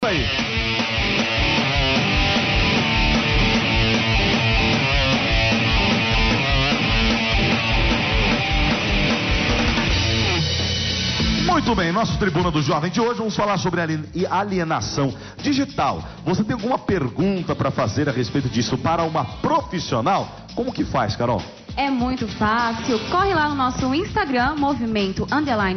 Aí. Muito bem, nosso Tribuna do Jovem de hoje vamos falar sobre alienação digital. Você tem alguma pergunta para fazer a respeito disso para uma profissional? Como que faz, Carol? É muito fácil, corre lá no nosso Instagram, Movimento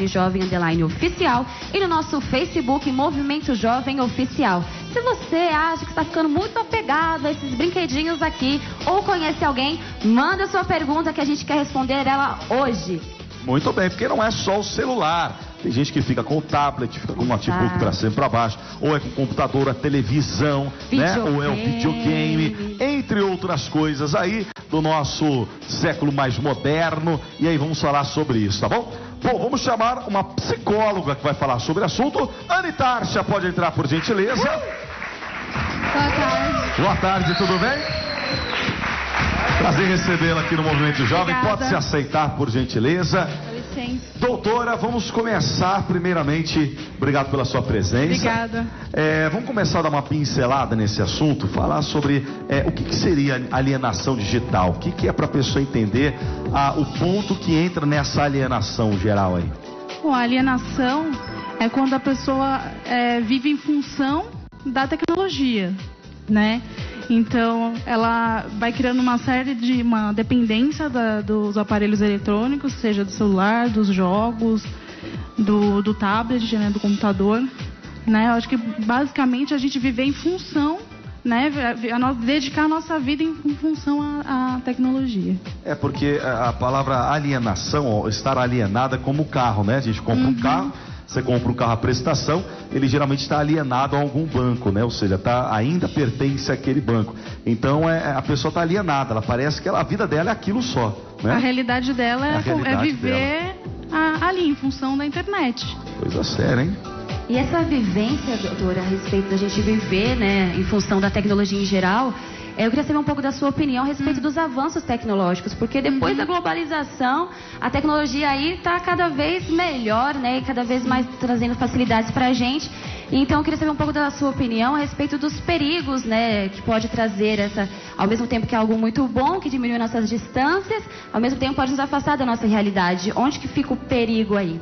_Jovem _Oficial, e no nosso Facebook, Movimento Jovem Oficial. Se você acha que está ficando muito apegado a esses brinquedinhos aqui, ou conhece alguém, manda sua pergunta que a gente quer responder ela hoje. Muito bem, porque não é só o celular. Tem gente que fica com o tablet, fica com o notebook para cima e para baixo, ou é com o computador, a televisão, né? Ou é o videogame, entre outras coisas aí do nosso século mais moderno. E aí vamos falar sobre isso, tá bom? Bom, vamos chamar uma psicóloga que vai falar sobre o assunto. Anitarcha, pode entrar por gentileza. Boa tarde. Boa tarde, tudo bem? Prazer recebê-la aqui no Movimento Jovem. Obrigada. Pode se aceitar, por gentileza. Doutora, vamos começar primeiramente, obrigado pela sua presença. Obrigada. Vamos começar a dar uma pincelada nesse assunto, falar sobre o que seria alienação digital, o que é para a pessoa entender o ponto que entra nessa alienação geral aí. Bom, a alienação é quando a pessoa vive em função da tecnologia, né? Então, ela vai criando uma dependência dos aparelhos eletrônicos, seja do celular, dos jogos, do tablet, né, do computador, né? Eu acho que, basicamente, a gente vive em função, né, dedicar a nossa vida em função à tecnologia. Porque a palavra alienação, estar alienada é como o carro, né? A gente compra um carro. Você compra um carro à prestação, ele geralmente está alienado a algum banco, né? Ou seja, ainda pertence àquele banco. Então a pessoa está alienada, ela parece que a vida dela é aquilo só, né? A realidade dela é viver ali em função da internet. Coisa séria, hein? E essa vivência, doutora, a respeito da gente viver, né, em função da tecnologia em geral, eu queria saber um pouco da sua opinião a respeito dos avanços tecnológicos, porque depois da globalização, a tecnologia aí está cada vez melhor, né, e cada vez mais trazendo facilidades para a gente. Então, eu queria saber um pouco da sua opinião a respeito dos perigos, né, que pode trazer ao mesmo tempo que é algo muito bom, que diminui nossas distâncias, ao mesmo tempo pode nos afastar da nossa realidade. Onde que fica o perigo aí?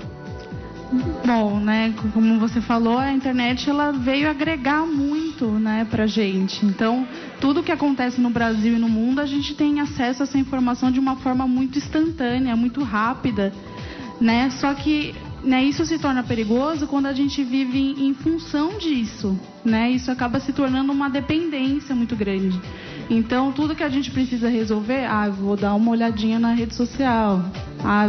Bom, né, como você falou, a internet ela veio agregar muito, né, pra gente. Então, tudo que acontece no Brasil e no mundo, a gente tem acesso a essa informação de uma forma muito instantânea, muito rápida, né? Só que, né, isso se torna perigoso quando a gente vive em função disso, né? Isso acaba se tornando uma dependência muito grande. Então, tudo que a gente precisa resolver, eu vou dar uma olhadinha na rede social.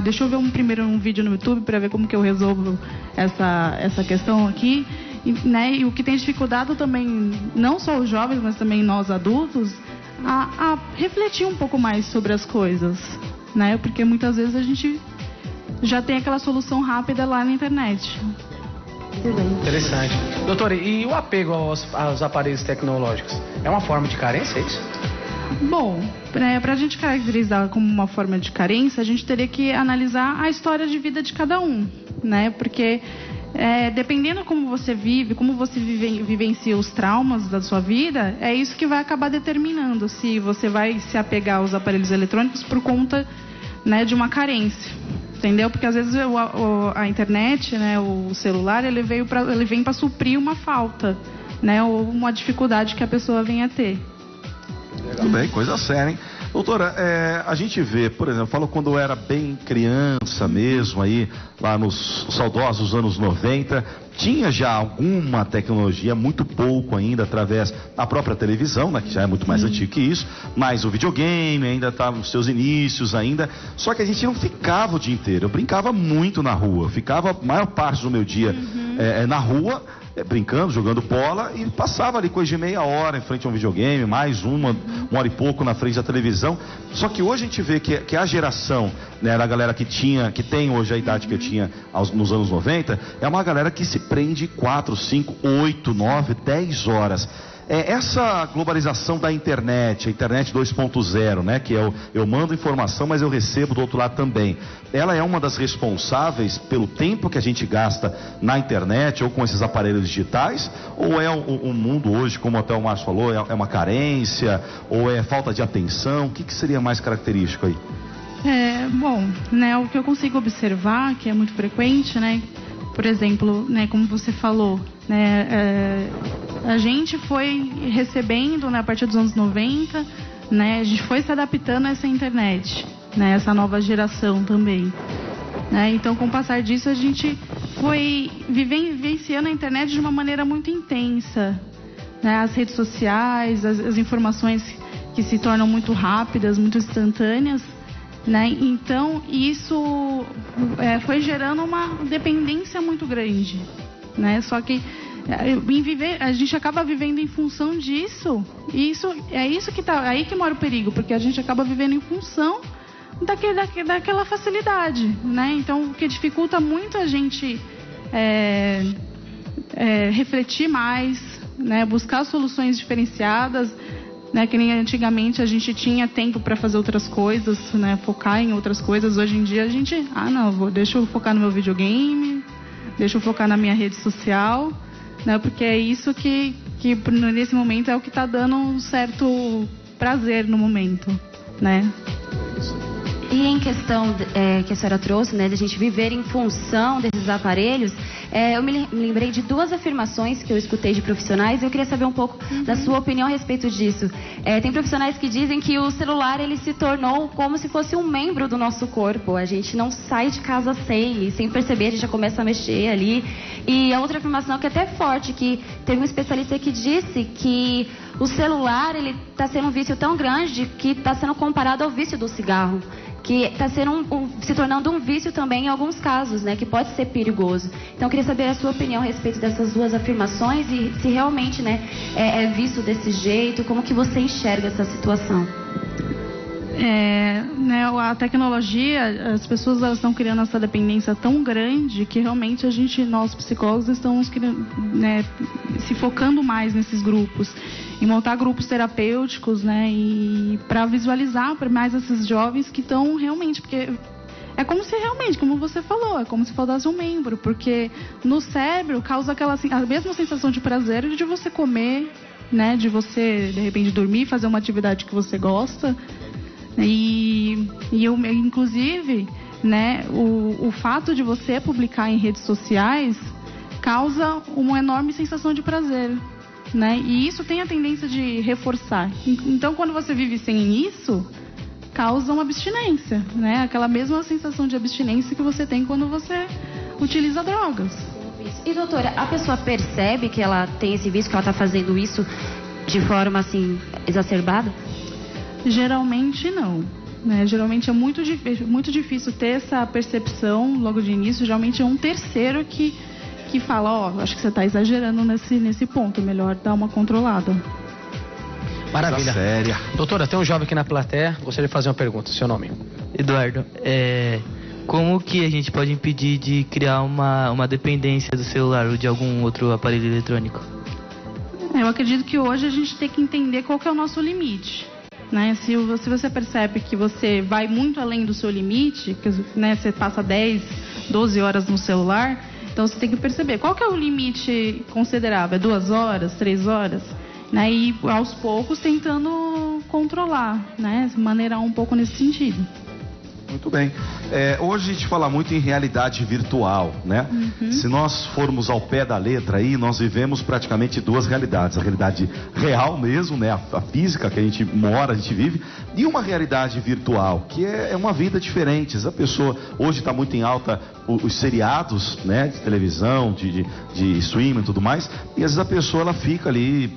Deixa eu ver primeiro um vídeo no YouTube para ver como que eu resolvo essa questão aqui. E o que tem dificuldade também, não só os jovens, mas também nós adultos, a refletir um pouco mais sobre as coisas, né? Porque muitas vezes a gente já tem aquela solução rápida lá na internet. Interessante. Doutora, e o apego aos aparelhos tecnológicos? É uma forma de carência, é isso? Bom, para a gente caracterizar como uma forma de carência, a gente teria que analisar a história de vida de cada um, né? Porque dependendo como você vivencia os traumas da sua vida, é isso que vai acabar determinando se você vai se apegar aos aparelhos eletrônicos por conta, né, de uma carência. Entendeu? Porque às vezes a internet, né, o celular, ele vem para suprir uma falta, né, ou uma dificuldade que a pessoa vem a ter. Tudo bem, coisa séria, hein? Doutora, a gente vê, por exemplo, falo quando eu era bem criança mesmo, aí, lá nos saudosos anos 90, tinha já alguma tecnologia, muito pouco ainda, através da própria televisão, né, que já é muito mais antigo que isso, mas o videogame ainda estava nos seus inícios ainda, só que a gente não ficava o dia inteiro, eu brincava muito na rua, eu ficava a maior parte do meu dia na rua, brincando, jogando bola, e passava ali coisa de meia hora em frente a um videogame, mais uma hora e pouco na frente da televisão. Só que hoje a gente vê que a geração, né, da galera que tem hoje a idade que eu tinha nos anos 90, é uma galera que se prende 4, 5, 8, 9, 10 horas. Essa globalização da internet, a internet 2.0, né, que é eu mando informação, mas eu recebo do outro lado também. Ela é uma das responsáveis pelo tempo que a gente gasta na internet ou com esses aparelhos digitais? Ou é um mundo hoje, como até o Márcio falou, é uma carência ou é falta de atenção? O que seria mais característico aí? Bom, né, o que eu consigo observar, que é muito frequente, né, por exemplo, né, como você falou, né, a gente foi recebendo, né, a partir dos anos 90, né, a gente foi se adaptando a essa internet, né, essa nova geração também. Né, então, com o passar disso, a gente foi vivenciando a internet de uma maneira muito intensa. Né, as redes sociais, as informações que se tornam muito rápidas, muito instantâneas. Né? Então, isso foi gerando uma dependência muito grande. Né? Só que a gente acaba vivendo em função disso. E isso que tá, aí que mora o perigo, porque a gente acaba vivendo em função daquela facilidade. Né? Então, o que dificulta muito a gente refletir mais, né? Buscar soluções diferenciadas. Né, que nem antigamente a gente tinha tempo para fazer outras coisas, né, focar em outras coisas. Hoje em dia a gente, deixa eu focar no meu videogame, deixa eu focar na minha rede social, né, porque é isso que nesse momento é o que está dando um certo prazer no momento, né. E em questão que a senhora trouxe, né, de a gente viver em função desses aparelhos, eu me lembrei de duas afirmações que eu escutei de profissionais e eu queria saber um pouco da sua opinião a respeito disso. Tem profissionais que dizem que o celular ele se tornou como se fosse um membro do nosso corpo. A gente não sai de casa sem perceber, a gente já começa a mexer ali. E a outra afirmação que é até forte, que teve um especialista que disse que o celular ele está sendo um vício tão grande que está sendo comparado ao vício do cigarro, que está se tornando um vício também em alguns casos, né, que pode ser perigoso. Então, eu queria saber a sua opinião a respeito dessas duas afirmações e se realmente, né, é vício desse jeito, como que você enxerga essa situação? Né, a tecnologia, as pessoas elas estão criando essa dependência tão grande que realmente nós psicólogos estamos né, se focando mais nesses grupos, em montar grupos terapêuticos, né, e para visualizar para mais esses jovens que estão realmente, porque é como se realmente, como você falou, é como se faltasse um membro, porque no cérebro causa a mesma sensação de prazer de você comer, né, de você de repente dormir, fazer uma atividade que você gosta. E eu, inclusive, né, o fato de você publicar em redes sociais causa uma enorme sensação de prazer, né? E isso tem a tendência de reforçar. Então, quando você vive sem isso, causa uma abstinência, né? Aquela mesma sensação de abstinência que você tem quando você utiliza drogas. E, doutora, a pessoa percebe que ela tem esse vício, que ela está fazendo isso de forma, assim, exacerbada? Geralmente não, né? Geralmente é muito difícil ter essa percepção logo de início. Geralmente é um terceiro que fala, acho que você está exagerando nesse ponto, melhor dar uma controlada. Maravilha. Séria. Doutora, tem um jovem aqui na plateia, gostaria de fazer uma pergunta, seu nome? Eduardo, como que a gente pode impedir de criar uma dependência do celular ou de algum outro aparelho eletrônico? Eu acredito que hoje a gente tem que entender qual que é o nosso limite. Né? Se você percebe que você vai muito além do seu limite, que, né, você passa 10, 12 horas no celular, então você tem que perceber qual que é o limite considerável, é 2 horas, 3 horas, né? E aos poucos tentando controlar, né? Maneirar um pouco nesse sentido. Muito bem. Hoje a gente fala muito em realidade virtual, né? Se nós formos ao pé da letra aí, nós vivemos praticamente duas realidades. A realidade real mesmo, né? A física que a gente mora, a gente vive, e uma realidade virtual, que é uma vida diferente. A pessoa, hoje está muito em alta os seriados, né? De televisão, de streaming e tudo mais, e às vezes a pessoa ela fica ali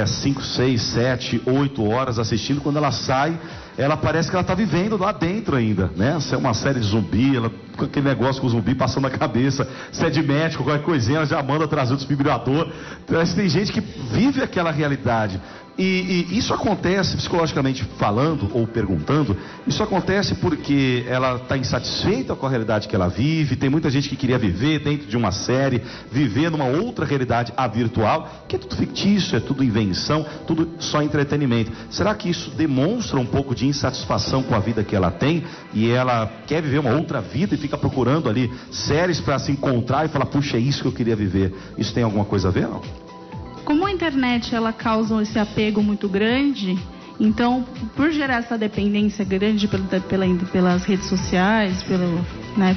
5, 6, 7, 8 horas assistindo. Quando ela sai, ela parece que ela está vivendo lá dentro ainda, né? Se é uma série de zumbi, ela com aquele negócio com o zumbi passando na cabeça. Se é de médico, qualquer coisinha, ela já manda trazer o desfibrilador. Então, tem gente que vive aquela realidade. E isso acontece, psicologicamente falando ou perguntando, isso acontece porque ela está insatisfeita com a realidade que ela vive. Tem muita gente que queria viver dentro de uma série, viver numa outra realidade, a virtual, que é tudo fictício, é tudo invenção, tudo só entretenimento. Será que isso demonstra um pouco de insatisfação com a vida que ela tem e ela quer viver uma outra vida e fica procurando ali séries para se encontrar e falar, puxa, é isso que eu queria viver? Isso tem alguma coisa a ver, não? Como a internet ela causa esse apego muito grande, então por gerar essa dependência grande pelas redes sociais, pelo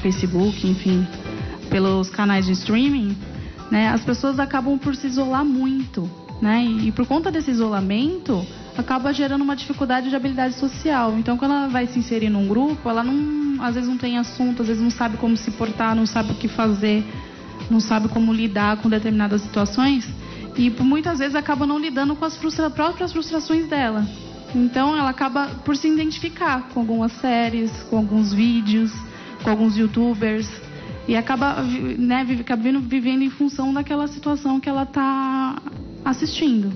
Facebook, enfim, pelos canais de streaming, né, as pessoas acabam por se isolar muito, né, e por conta desse isolamento acaba gerando uma dificuldade de habilidade social. Então quando ela vai se inserir num grupo, ela às vezes não tem assunto, às vezes não sabe como se portar, não sabe o que fazer, não sabe como lidar com determinadas situações. E muitas vezes acaba não lidando com as próprias frustrações dela. Então ela acaba por se identificar com algumas séries, com alguns vídeos, com alguns youtubers. E acaba vivendo em função daquela situação que ela está assistindo.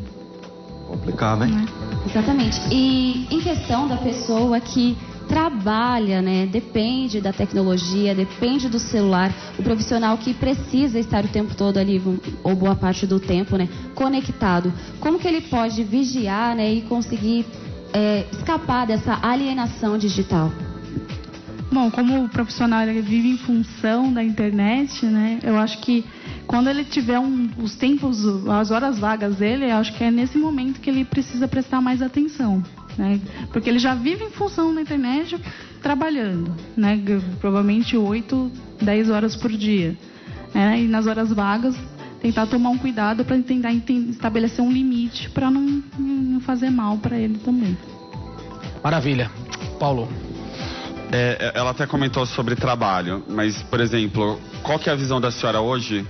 Complicado, hein? Exatamente. E em questão da pessoa que trabalha, né, depende da tecnologia, depende do celular, o profissional que precisa estar o tempo todo ali, ou boa parte do tempo, né, conectado. Como que ele pode vigiar, né, e conseguir escapar dessa alienação digital? Bom, como o profissional ele vive em função da internet, né, eu acho que quando ele tiver os tempos, as horas vagas dele, eu acho que é nesse momento que ele precisa prestar mais atenção. Né? Porque ele já vive em função da internet trabalhando, né? Provavelmente 8, 10 horas por dia, né? E nas horas vagas tentar tomar um cuidado para tentar estabelecer um limite para não fazer mal para ele também. Maravilha. Paulo. Ela até comentou sobre trabalho, mas, por exemplo, qual que é a visão da senhora hoje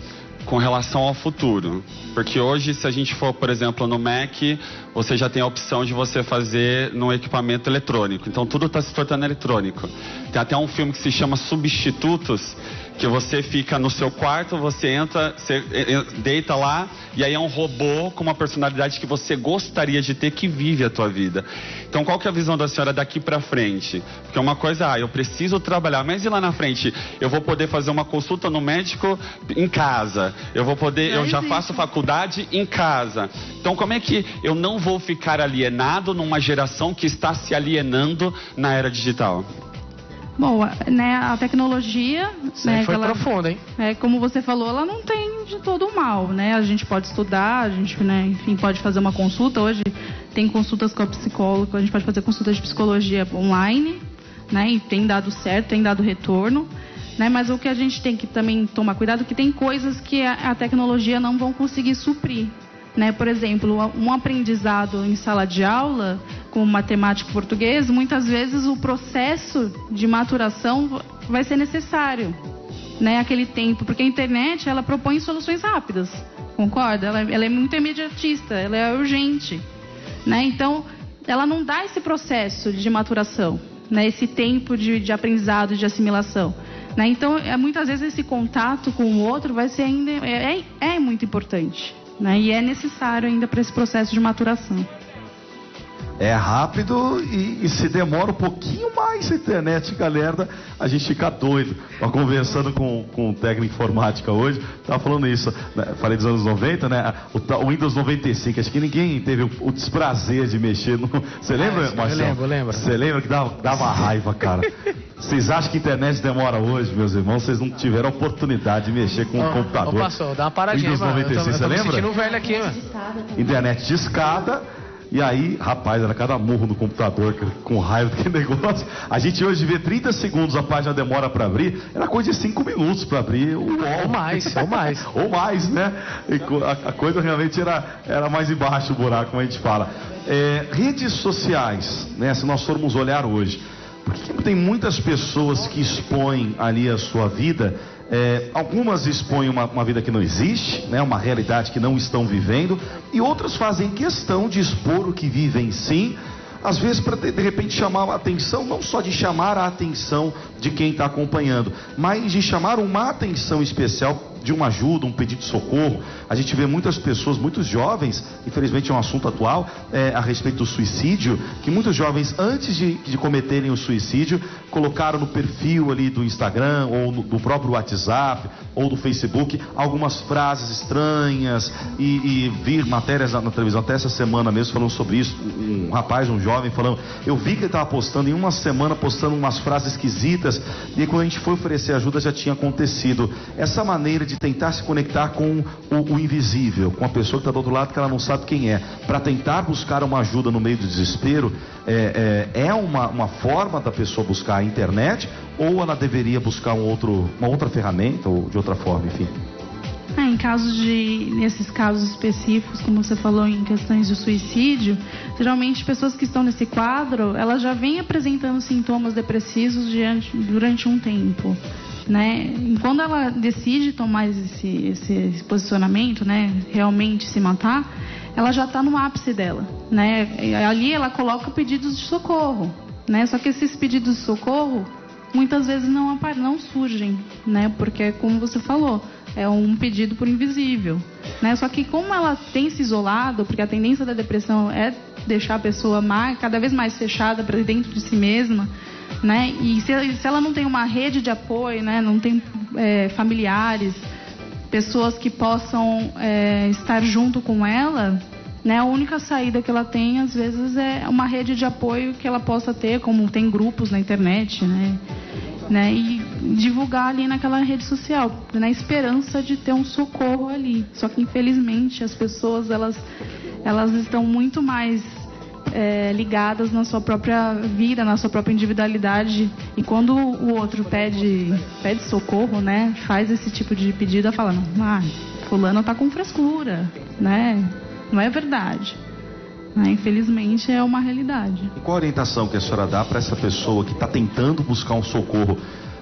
com relação ao futuro? Porque hoje, se a gente for, por exemplo, no Mac, você já tem a opção de você fazer num equipamento eletrônico. Então, tudo está se tornando eletrônico. Tem até um filme que se chama Substitutos, que você fica no seu quarto, você entra, você deita lá, e aí é um robô com uma personalidade que você gostaria de ter, que vive a tua vida. Então, qual que é a visão da senhora daqui pra frente? Porque uma coisa, eu preciso trabalhar, mas e lá na frente? Eu vou poder fazer uma consulta no médico em casa. Eu já faço faculdade em casa. Então, como é que eu não vou ficar alienado numa geração que está se alienando na era digital? Bom, né, a tecnologia... Né, foi profunda, hein? Como você falou, ela não tem de todo o mal, né? A gente pode estudar, a gente, né, enfim, pode fazer uma consulta. Hoje tem consultas com a psicóloga, a gente pode fazer consultas de psicologia online, né? E tem dado certo, tem dado retorno, né? Mas o que a gente tem que também tomar cuidado é que tem coisas que a tecnologia não vão conseguir suprir. Né? Por exemplo, um aprendizado em sala de aula, como matemática e português, muitas vezes o processo de maturação vai ser necessário, né? Aquele tempo, porque a internet ela propõe soluções rápidas, concorda? Ela é muito imediatista, ela é urgente, né? Então, ela não dá esse processo de maturação, né? Esse tempo de aprendizado, de assimilação. Né? Então, muitas vezes esse contato com o outro vai ser ainda é muito importante. Né? E é necessário ainda para esse processo de maturação. É rápido e se demora um pouquinho mais a internet, galera, a gente fica doido. Estava conversando com um técnico de informática hoje, estava falando isso, né? Falei dos anos 90, né? O Windows 95, acho que ninguém teve o desprazer de mexer no... Você lembra, Marcelo? Eu lembro. Você lembra que dava raiva, cara? Vocês acham que a internet demora hoje, meus irmãos? Vocês não tiveram a oportunidade de mexer com o computador. Passou, dá uma paradinha. Windows 96, você lembra? Eu tô me sentindo velho aqui, mano. Internet de escada. E aí, rapaz, era cada murro no computador, com raiva daquele negócio. A gente hoje vê 30 segundos a página demora para abrir, era coisa de 5 minutos para abrir. Ou mais. Ou mais, né? A coisa realmente era mais embaixo o buraco, como a gente fala. Redes sociais, né? Se nós formos olhar hoje, por que tem muitas pessoas que expõem ali a sua vida? Algumas expõem uma vida que não existe, né? Uma realidade que não estão vivendo, e outras fazem questão de expor o que vivem sim, às vezes para de repente chamar a atenção, não só de chamar a atenção de quem está acompanhando, mas de chamar uma atenção especial de uma ajuda, um pedido de socorro. A gente vê muitas pessoas, muitos jovens, infelizmente é um assunto atual, a respeito do suicídio, que muitos jovens, antes de cometerem o suicídio, colocaram no perfil ali do Instagram, ou do próprio WhatsApp, ou do Facebook, algumas frases estranhas, e vi matérias na televisão, até essa semana mesmo, falando sobre isso, um rapaz, um jovem, falando, eu vi que ele estava postando, em uma semana, postando umas frases esquisitas, e aí, quando a gente foi oferecer ajuda, já tinha acontecido. Essa maneira de tentar se conectar com o invisível, com a pessoa que está do outro lado, que ela não sabe quem é, para tentar buscar uma ajuda no meio do desespero, é uma forma da pessoa buscar a internet, ou ela deveria buscar uma outra ferramenta, ou de outra forma, enfim? Nesses casos específicos, como você falou, em questões de suicídio, geralmente pessoas que estão nesse quadro, elas já vêm apresentando sintomas depressivos durante um tempo, né? E quando ela decide tomar esse posicionamento, né, realmente se matar, ela já está no ápice dela, né? E ali ela coloca pedidos de socorro, né? Só que esses pedidos de socorro muitas vezes não surgem, né? Porque, como você falou, é um pedido por invisível, né? Só que como ela tem se isolado, porque a tendência da depressão é deixar a pessoa cada vez mais fechada para dentro de si mesma, né? E se ela não tem uma rede de apoio, né? Não tem familiares, pessoas que possam estar junto com ela, né? A única saída que ela tem, às vezes, é uma rede de apoio que ela possa ter, como tem grupos na internet, né? E divulgar ali naquela rede social, na esperança de ter um socorro ali. Só que, infelizmente, as pessoas, elas estão muito mais ligadas na sua própria vida, na sua própria individualidade, e quando o outro pede socorro, né, faz esse tipo de pedido, ela fala, fulano tá com frescura, né, não é verdade. Infelizmente é uma realidade. E qual a orientação que a senhora dá para essa pessoa que está tentando buscar um socorro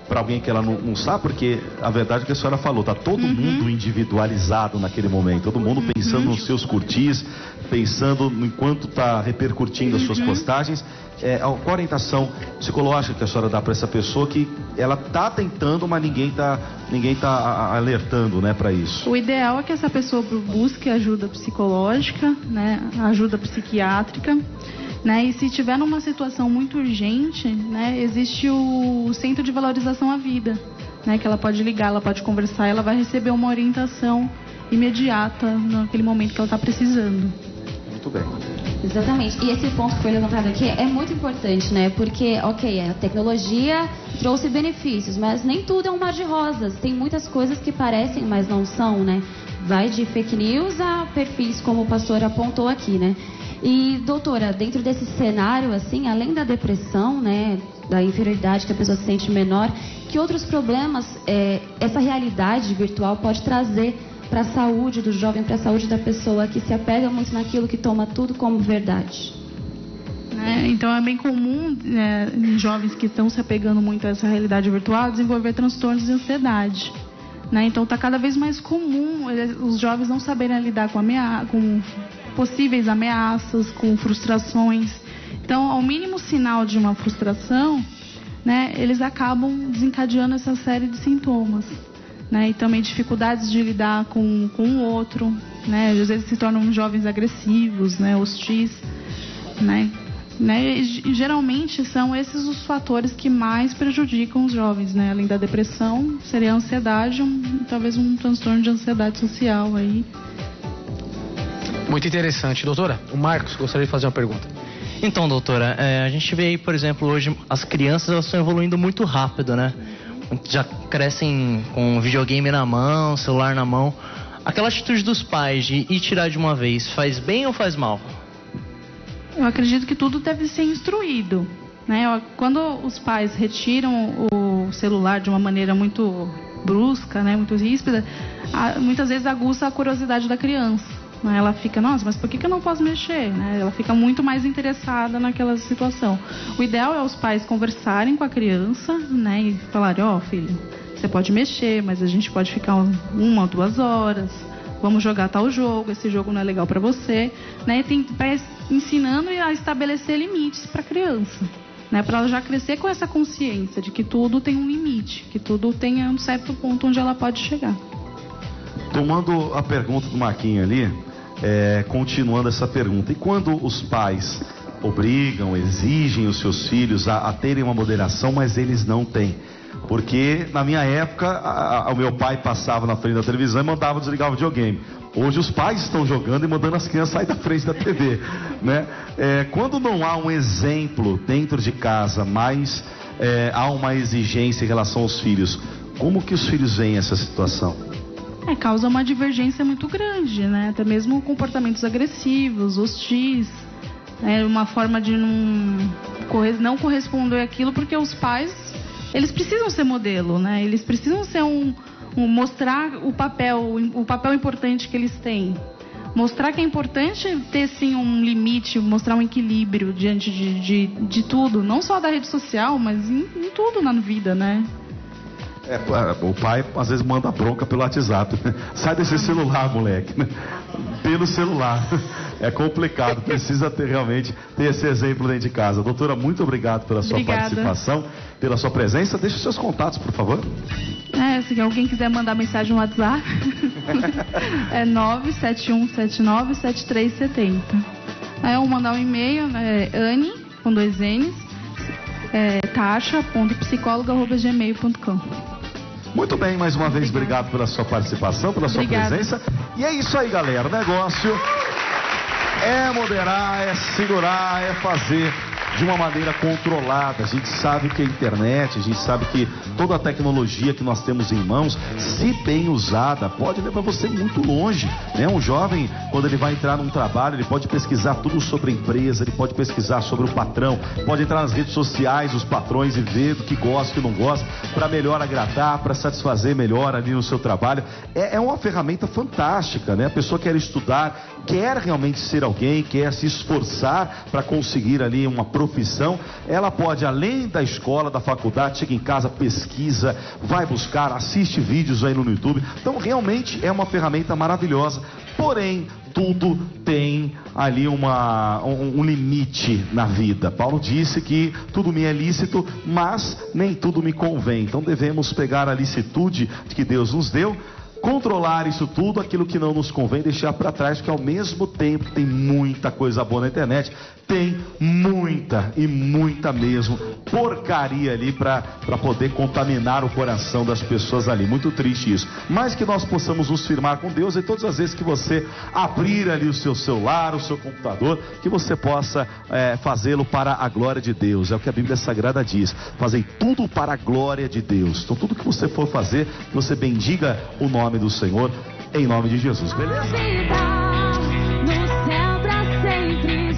para alguém que ela não sabe? Porque a verdade é que a senhora falou, tá todo mundo individualizado naquele momento, todo mundo pensando nos seus curtis, pensando no quanto está repercutindo as suas postagens. Qual a orientação psicológica que a senhora dá para essa pessoa que ela está tentando, mas ninguém tá alertando, né, para isso? O ideal é que essa pessoa busque ajuda psicológica, né, ajuda psiquiátrica, né, e se tiver numa situação muito urgente, né, existe o Centro de Valorização à Vida, né, que ela pode ligar, ela pode conversar, ela vai receber uma orientação imediata naquele momento que ela está precisando. Muito bem. Exatamente. E esse ponto que foi levantado aqui é muito importante, né? Porque, a tecnologia trouxe benefícios, mas nem tudo é um mar de rosas. Tem muitas coisas que parecem, mas não são, né? Vai de fake news a perfis, como o pastor apontou aqui, né? E, doutora, dentro desse cenário, assim, além da depressão, né, da inferioridade que a pessoa se sente menor, que outros problemas essa realidade virtual pode trazer para a saúde do jovem, para a saúde da pessoa que se apega muito naquilo, que toma tudo como verdade? Então é bem comum, em jovens que estão se apegando muito a essa realidade virtual, desenvolver transtornos de ansiedade, né? Então está cada vez mais comum os jovens não saberem lidar com possíveis ameaças, com frustrações. Então, ao mínimo sinal de uma frustração, né, eles acabam desencadeando essa série de sintomas, né? E também dificuldades de lidar com o outro, né? Às vezes se tornam jovens agressivos, né, hostis, né? E geralmente são esses os fatores que mais prejudicam os jovens, né? Além da depressão, seria a ansiedade, talvez um transtorno de ansiedade social aí. Muito interessante. Doutora, o Marcos gostaria de fazer uma pergunta. Então, doutora, a gente vê aí, por exemplo, hoje as crianças elas estão evoluindo muito rápido, né? Já crescem com videogame na mão, celular na mão. Aquela atitude dos pais de ir tirar de uma vez, faz bem ou faz mal? Eu acredito que tudo deve ser instruído, né? Quando os pais retiram o celular de uma maneira muito brusca, né, muito ríspida, muitas vezes aguça a curiosidade da criança. Ela fica, nossa, mas por que eu não posso mexer? Ela fica muito mais interessada naquela situação. O ideal é os pais conversarem com a criança, né, e falarem, filho, você pode mexer, mas a gente pode ficar 1 ou 2 horas, vamos jogar tal jogo, esse jogo não é legal para você, né? Vai ensinando a estabelecer limites para a criança, né? Para ela já crescer com essa consciência de que tudo tem um limite, que tudo tem um certo ponto onde ela pode chegar. Tomando a pergunta do Marquinhos ali, continuando essa pergunta, e quando os pais obrigam, exigem os seus filhos a terem uma moderação, mas eles não têm? Porque na minha época, o meu pai passava na frente da televisão e mandava desligar o videogame. Hoje os pais estão jogando e mandando as crianças sair da frente da TV, né? Quando não há um exemplo dentro de casa, mas há uma exigência em relação aos filhos, como que os filhos veem essa situação? Causa uma divergência muito grande, né? Até mesmo comportamentos agressivos, hostis, uma forma de não corresponder àquilo, porque os pais, eles precisam ser modelo, né? Eles precisam ser mostrar o papel importante que eles têm. Mostrar que é importante ter sim um limite, mostrar um equilíbrio diante de tudo, não só da rede social, mas em tudo na vida, né? O pai às vezes manda bronca pelo WhatsApp. Sai desse celular, moleque. Pelo celular. É complicado. Precisa realmente ter esse exemplo dentro de casa. Doutora, muito obrigado pela sua participação, pela sua presença. Deixe os seus contatos, por favor. Se alguém quiser mandar mensagem no WhatsApp, é 971797370. Ou mandar um e-mail, Anne, com 2 N's, tasha.psicóloga@gmail.com. Muito bem, mais uma vez, obrigado pela sua participação, pela sua presença. E é isso aí, galera. O negócio é moderar, é segurar, é fazer de uma maneira controlada. A gente sabe que a internet, a gente sabe que toda a tecnologia que nós temos em mãos, se bem usada, pode levar você muito longe, né? Um jovem, quando ele vai entrar num trabalho, ele pode pesquisar tudo sobre a empresa, ele pode pesquisar sobre o patrão, pode entrar nas redes sociais dos patrões e ver do que gosta, do que não gosta, para melhor agradar, para satisfazer melhor ali no seu trabalho. É uma ferramenta fantástica, né? A pessoa quer estudar, quer realmente ser alguém, quer se esforçar para conseguir ali uma profissão, ela pode, além da escola, da faculdade, chega em casa, pesquisa, vai buscar, assiste vídeos aí no YouTube. Então realmente é uma ferramenta maravilhosa, porém tudo tem ali um limite na vida. Paulo disse que tudo me é lícito, mas nem tudo me convém. Então devemos pegar a licitude que Deus nos deu, controlar isso tudo, aquilo que não nos convém, deixar para trás, porque ao mesmo tempo tem muita coisa boa na internet, tem muita e muita mesmo porcaria ali para poder contaminar o coração das pessoas ali. Muito triste isso, mas que nós possamos nos firmar com Deus, e todas as vezes que você abrir ali o seu celular, o seu computador, que você possa fazê-lo para a glória de Deus. É o que a Bíblia Sagrada diz: fazei tudo para a glória de Deus. Então tudo que você for fazer, que você bendiga o nome do Senhor, em nome de Jesus, beleza? No céu pra sempre.